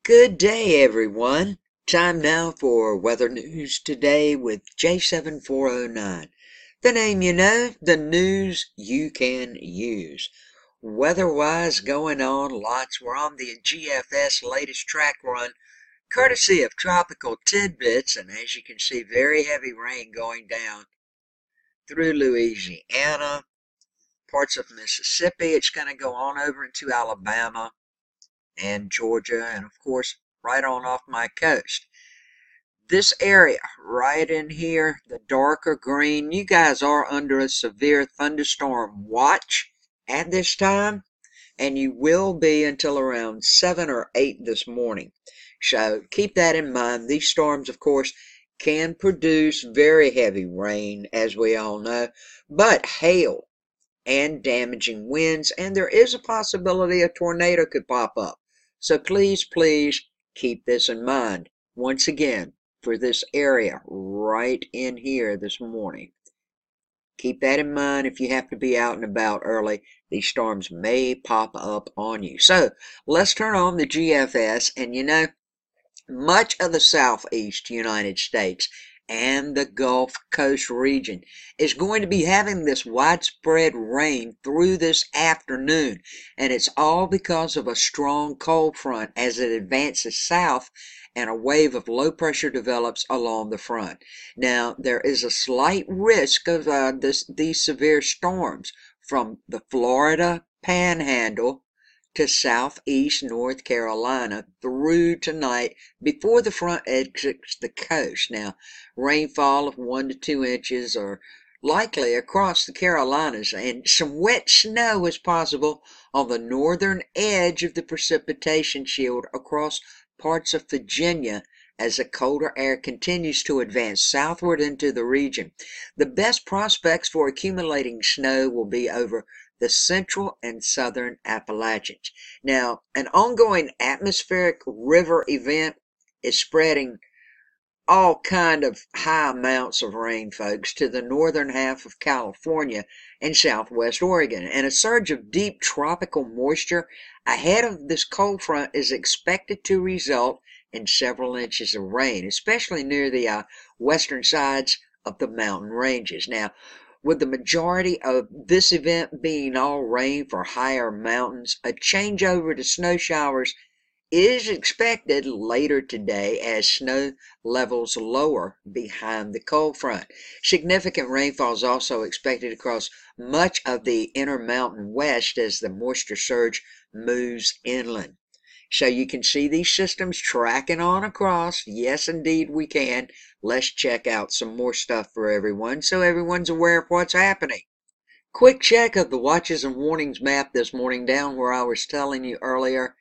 Good day, everyone. Time now for Weather News Today with J7409. The name you know, the news you can use. Weather-wise going on lots. We're on the GFS latest track run, courtesy of Tropical Tidbits, and as you can see, very heavy rain going down through Louisiana, parts of Mississippi. It's going to go on over into Alabama and Georgia, and of course right on off my coast. This area right in here, the darker green, you guys are under a severe thunderstorm watch at this time, and you will be until around 7 or 8 this morning. So keep that in mind. These storms, of course, can produce very heavy rain, as we all know, but hail and damaging winds, and there is a possibility a tornado could pop up. So please keep this in mind. Once again, for this area right in here this morning, keep that in mind. If you have to be out and about early, these storms may pop up on you. So let's turn on the GFS, and you know, much of the southeast United States and the Gulf Coast region is going to be having this widespread rain through this afternoon, and it's all because of a strong cold front as it advances south and a wave of low pressure develops along the front. Now, there is a slight risk of these severe storms from the Florida Panhandle to southeast North Carolina through tonight before the front exits the coast. Now, rainfall of 1 to 2 inches are likely across the Carolinas, and some wet snow is possible on the northern edge of the precipitation shield across parts of Virginia as the colder air continues to advance southward into the region. The best prospects for accumulating snow will be over the central and southern Appalachians. Now, an ongoing atmospheric river event is spreading all kind of high amounts of rain, folks, to the northern half of California and southwest Oregon. And a surge of deep tropical moisture ahead of this cold front is expected to result in several inches of rain, especially near the western sides of the mountain ranges. Now, with the majority of this event being all rain for higher mountains, a changeover to snow showers is expected later today as snow levels lower behind the cold front. Significant rainfall is also expected across much of the Intermountain West as the moisture surge moves inland. So you can see these systems tracking on across. Yes, indeed, we can. Let's check out some more stuff for everyone so everyone's aware of what's happening. Quick check of the watches and warnings map this morning down where I was telling you earlier.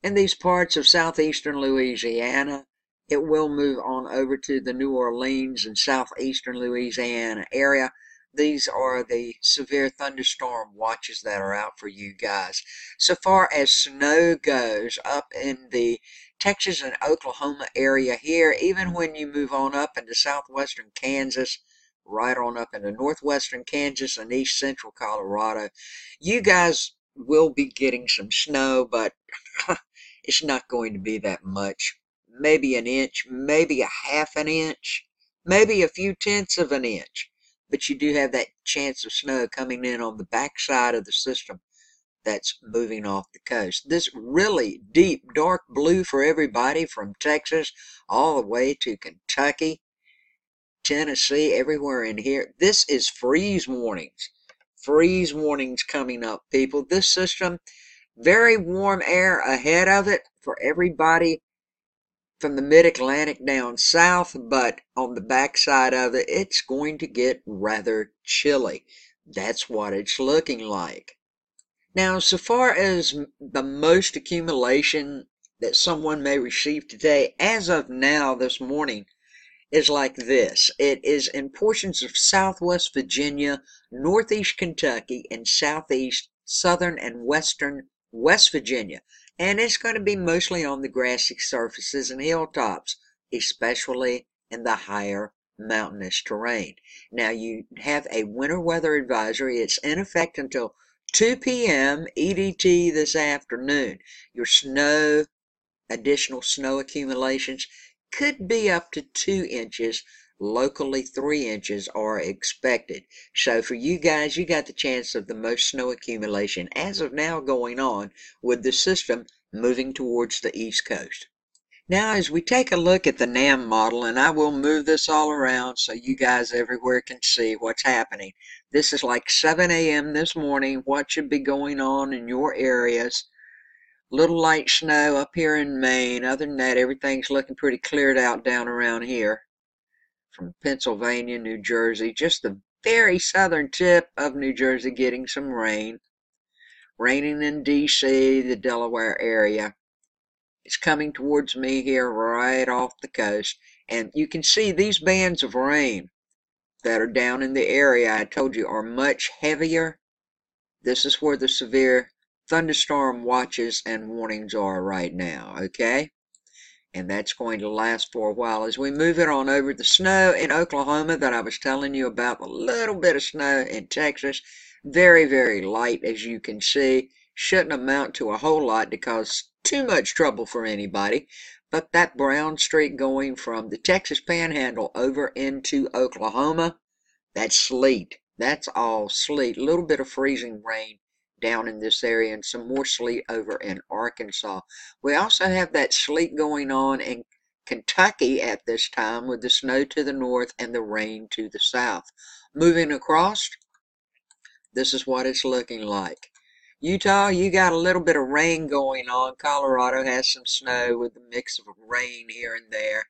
In these parts of southeastern Louisiana, it will move on over to the New Orleans and southeastern Louisiana area. These are the severe thunderstorm watches that are out for you guys. So far as snow goes, up in the Texas and Oklahoma area here, even when you move on up into southwestern Kansas, right on up into northwestern Kansas and east central Colorado, you guys will be getting some snow, but it's not going to be that much. Maybe an inch, maybe a half an inch, maybe a few tenths of an inch. But you do have that chance of snow coming in on the backside of the system that's moving off the coast. This really deep, dark blue for everybody from Texas all the way to Kentucky, Tennessee, everywhere in here. This is freeze warnings. Freeze warnings coming up, people. This system, very warm air ahead of it for everybody from the mid-Atlantic down south, but on the backside of it, it's going to get rather chilly. That's what it's looking like. Now, so far as the most accumulation that someone may receive today, as of now this morning, is like this. It is in portions of southwest Virginia, northeast Kentucky, and southeast, southern, and western West Virginia. And it's going to be mostly on the grassy surfaces and hilltops, especially in the higher mountainous terrain. Now, you have a winter weather advisory. It's in effect until 2 p.m. EDT this afternoon. Your snow additional snow accumulations. Could be up to 2 inches. Locally, 3 inches are expected. So for you guys, you got the chance of the most snow accumulation as of now going on with the system moving towards the East Coast. Now, as we take a look at the NAM model, and I will move this all around so you guys everywhere can see what's happening. This is like 7 a.m. this morning. What should be going on in your areas? Little light snow up here in Maine. Other than that, everything's looking pretty cleared out down around here. From Pennsylvania, New Jersey, just the very southern tip of New Jersey getting some rain. Raining in D.C., the Delaware area. It's coming towards me here right off the coast. And you can see these bands of rain that are down in the area I told you are much heavier. This is where the severe thunderstorm watches and warnings are right now, okay? And that's going to last for a while. As we move it on over, the snow in Oklahoma that I was telling you about, a little bit of snow in Texas, very, very light as you can see. Shouldn't amount to a whole lot to cause too much trouble for anybody. But that brown streak going from the Texas Panhandle over into Oklahoma, that's sleet. That's all sleet. A little bit of freezing rain down in this area and some more sleet over in Arkansas. We also have that sleet going on in Kentucky at this time with the snow to the north and the rain to the south. Moving across, this is what it's looking like. Utah, you got a little bit of rain going on. Colorado has some snow with a mix of rain here and there.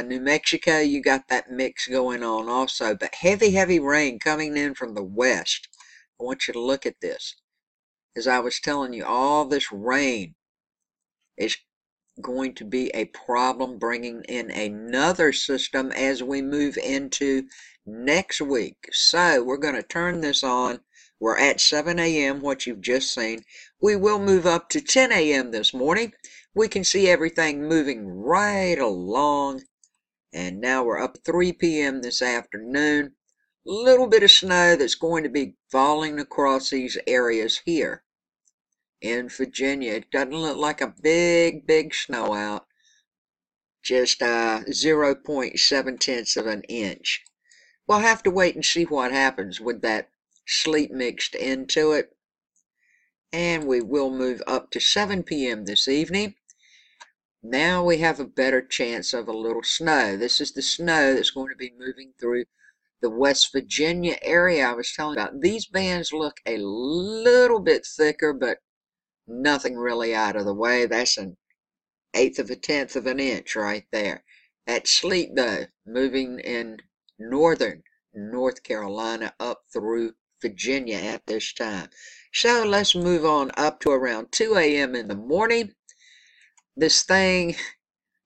New Mexico, you got that mix going on also, but heavy, heavy rain coming in from the west. I want you to look at this. As I was telling you, all this rain is going to be a problem, bringing in another system as we move into next week. So we're going to turn this on. We're at 7 a.m., what you've just seen. We will move up to 10 a.m. this morning. We can see everything moving right along. And now we're up 3 p.m. this afternoon. A little bit of snow that's going to be falling across these areas here in Virginia. It doesn't look like a big, big snow out. Just 0.7 of an inch. We'll have to wait and see what happens with that sleet mixed into it. And we will move up to 7 p.m. this evening. Now we have a better chance of a little snow. This is the snow that's going to be moving through the West Virginia area I was telling you about. These bands look a little bit thicker, but nothing really out of the way. That's an 1/8 of a 1/10 of an inch right there. That sleet, though, moving in northern North Carolina up through Virginia at this time. So let's move on up to around 2 a.m. in the morning. This thing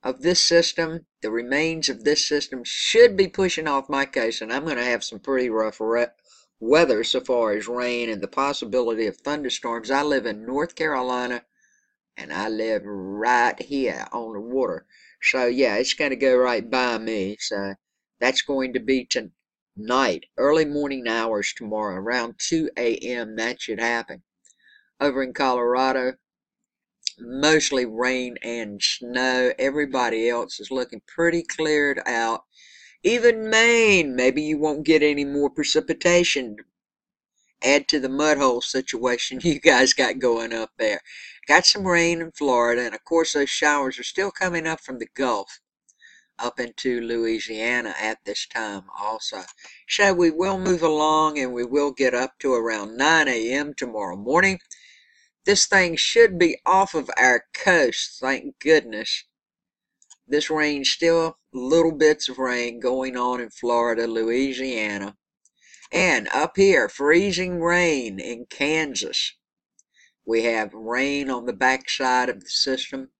of this system, the remains of this system, should be pushing off my coast, and I'm going to have some pretty rough weather so far as rain and the possibility of thunderstorms. I live in North Carolina, and I live right here on the water. So yeah, it's going to go right by me. So that's going to be tonight, early morning hours tomorrow, around 2 a.m. That should happen. Over in Colorado, mostly rain and snow. Everybody else is looking pretty cleared out. Even Maine, maybe you won't get any more precipitation. Add to the mud hole situation you guys got going up there. Got some rain in Florida, and of course those showers are still coming up from the Gulf up into Louisiana at this time also. So we will move along, and we will get up to around 9 a.m. tomorrow morning. This thing should be off of our coast, thank goodness. This rain, still little bits of rain going on in Florida, Louisiana. And up here, freezing rain in Kansas. We have rain on the backside of the system.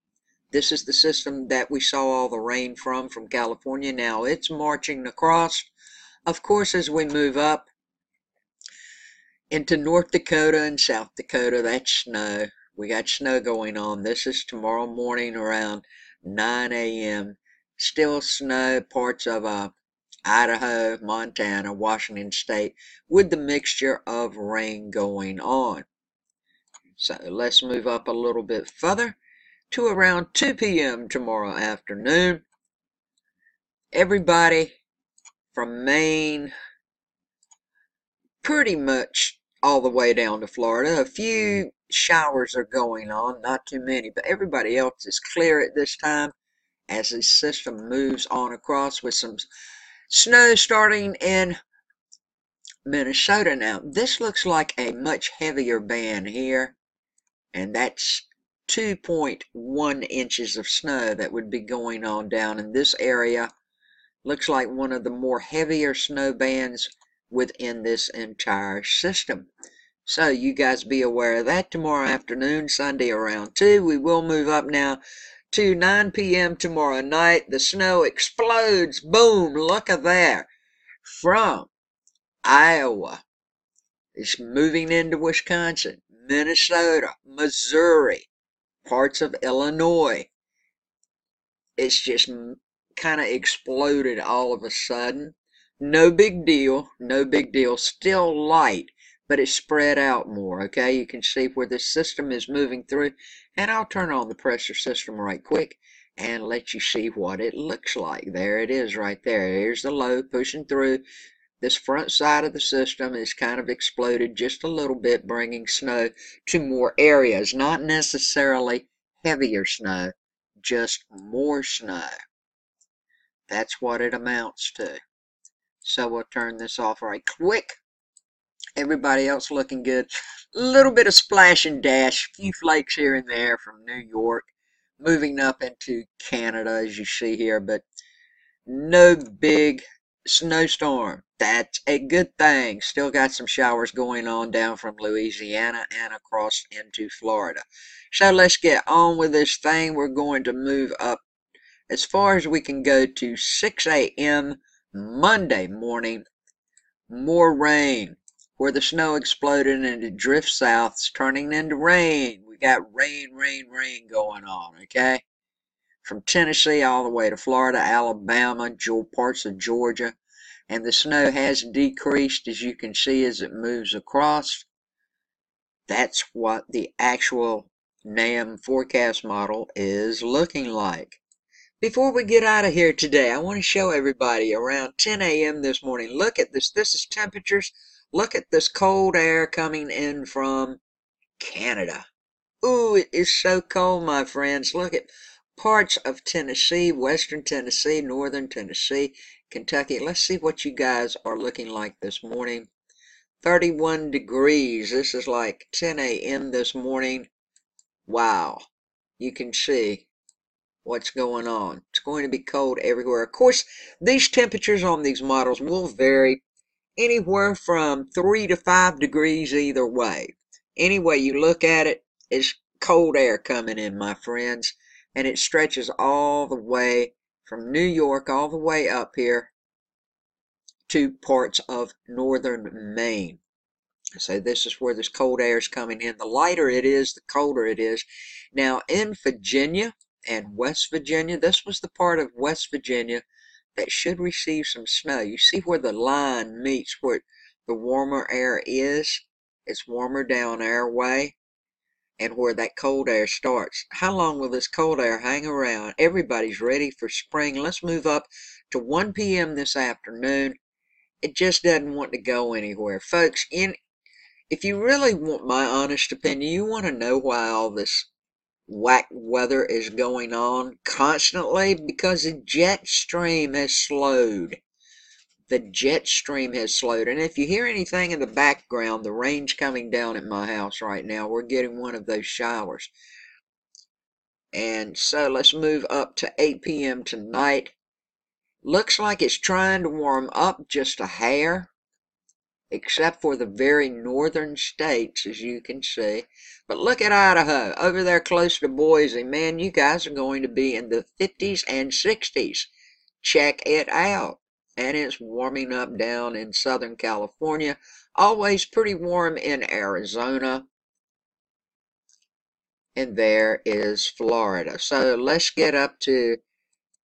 This is the system that we saw all the rain from California. Now it's marching across. Of course, as we move up into North Dakota and South Dakota, that's snow. We got snow going on. This is tomorrow morning around 9 a.m. Still snow, parts of Idaho, Montana, Washington State, with the mixture of rain going on. So let's move up a little bit further. to around 2 p.m. tomorrow afternoon. Everybody from Maine pretty much all the way down to Florida. A few showers are going on, not too many, but everybody else is clear at this time as the system moves on across with some snow starting in Minnesota. Now, this looks like a much heavier band here, and that's 2.1 inches of snow that would be going on down in this area. Looks like one of the more heavier snow bands within this entire system. So you guys be aware of that tomorrow afternoon, Sunday around 2. We will move up now to 9 p.m. tomorrow night. The snow explodes. Boom, look at that. From Iowa, it's moving into Wisconsin, Minnesota, Missouri, parts of Illinois. It's just kind of exploded all of a sudden. No big deal, no big deal. Still light, but it's spread out more, okay? You can see where the system is moving through. And I'll turn on the pressure system right quick and let you see what it looks like. There it is right there. Here's the low pushing through. This front side of the system is kind of exploded just a little bit, bringing snow to more areas. Not necessarily heavier snow, just more snow. That's what it amounts to. So we'll turn this off right quick. Everybody else looking good. A little bit of splash and dash, a few flakes here and there from New York, moving up into Canada as you see here, but no big snowstorm. That's a good thing. Still got some showers going on down from Louisiana and across into Florida. So let's get on with this thing. We're going to move up as far as we can go to 6 a.m. Monday morning. More rain. Where the snow exploded and it drifts south, it's turning into rain. We got rain, rain, rain going on, okay? From Tennessee all the way to Florida, Alabama, parts of Georgia. And the snow has decreased, as you can see, as it moves across. That's what the actual NAM forecast model is looking like. Before we get out of here today, I want to show everybody around 10 a.m. this morning. Look at this. This is temperatures. Look at this cold air coming in from Canada. Ooh, it is so cold, my friends. Look at parts of Tennessee, western Tennessee, northern Tennessee, Kentucky. Let's see what you guys are looking like this morning. 31 degrees. This is like 10 a.m. this morning. Wow. You can see what's going on. It's going to be cold everywhere. Of course, these temperatures on these models will vary anywhere from 3 to 5 degrees either way. Any way you look at it, it's cold air coming in, my friends, and it stretches all the way from New York all the way up here to parts of northern Maine. So this is where this cold air is coming in. The lighter it is, the colder it is. Now in Virginia and West Virginia, this was the part of West Virginia that should receive some snow. You see where the line meets where the warmer air is? It's warmer down our way, and where that cold air starts. How long will this cold air hang around? Everybody's ready for spring. Let's move up to 1 p.m. this afternoon. It just doesn't want to go anywhere. Folks, if you really want my honest opinion, you want to know why all this whack weather is going on constantly, because the jet stream has slowed. The jet stream has slowed. And if you hear anything in the background, the rain's coming down at my house right now. We're getting one of those showers. And so let's move up to 8 p.m. tonight. Looks like it's trying to warm up just a hair, except for the very northern states, as you can see. But look at Idaho, over there close to Boise. Man, you guys are going to be in the 50s and 60s. Check it out. And it's warming up down in Southern California. Always pretty warm in Arizona. And there is Florida. So let's get up to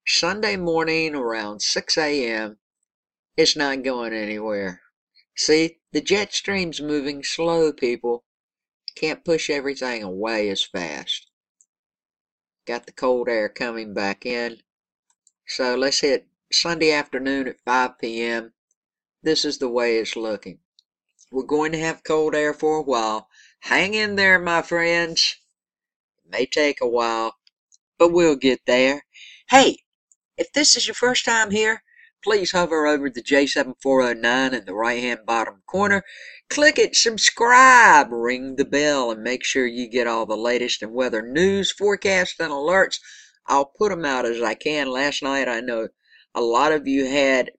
Sunday morning around 6 a.m. It's not going anywhere. See, the jet stream's moving slow, people. Can't push everything away as fast. Got the cold air coming back in. So let's hit Sunday afternoon at 5 p.m. This is the way it's looking. We're going to have cold air for a while. Hang in there, my friends. It may take a while, but we'll get there. Hey, if this is your first time here, please hover over the J7409 in the right-hand bottom corner. Click it, subscribe, ring the bell, and make sure you get all the latest in weather news, forecasts, and alerts. I'll put them out as I can. Last night, I know a lot of you had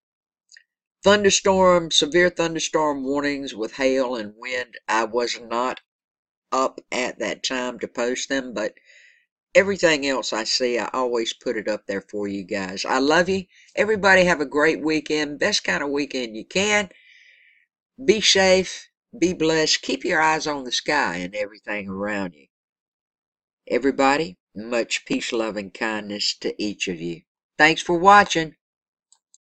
severe thunderstorm warnings with hail and wind. I was not up at that time to post them, but everything else I see, I always put it up there for you guys. I love you. Everybody have a great weekend. Best kind of weekend you can. Be safe. Be blessed. Keep your eyes on the sky and everything around you. Everybody, much peace, love, and kindness to each of you. Thanks for watching.